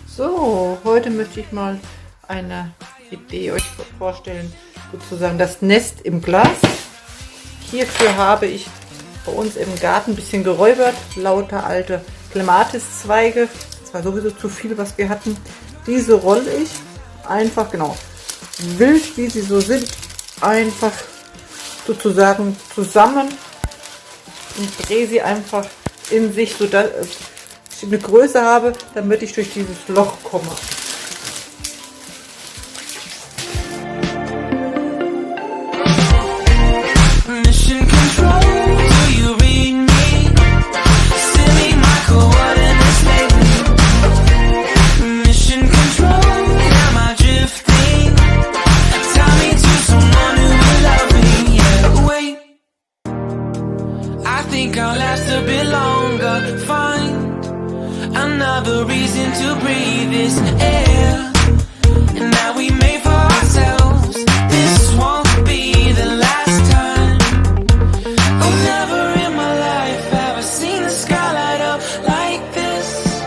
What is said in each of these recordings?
So, heute möchte ich mal eine Idee euch vorstellen, sozusagen das Nest im Glas. Hierfür habe ich bei uns im Garten ein bisschen geräubert, lauter alte Clematiszweige. Das war sowieso zu viel, was wir hatten. Diese rolle ich einfach, genau, wild wie sie so sind, einfach sozusagen zusammen und drehe sie einfach in sich, sodass ich eine Größe habe, damit ich durch dieses Loch komme. Another reason to breathe this air, and that we made for ourselves. This won't be the last time. Oh, never in my life have I seen the sky light up like this.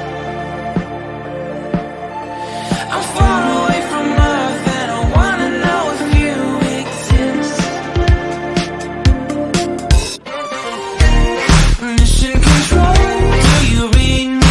I'm far away from Earth and I wanna know if you exist. Mission control, do you read me?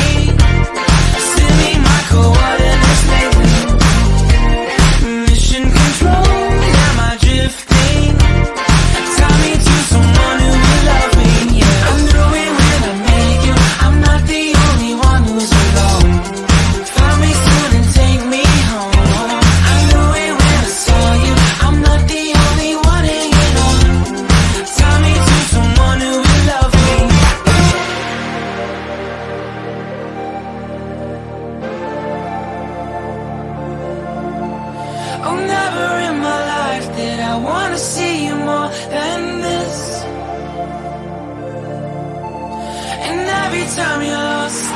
Oh, never in my life did I want to see you more than this. And every time you're lost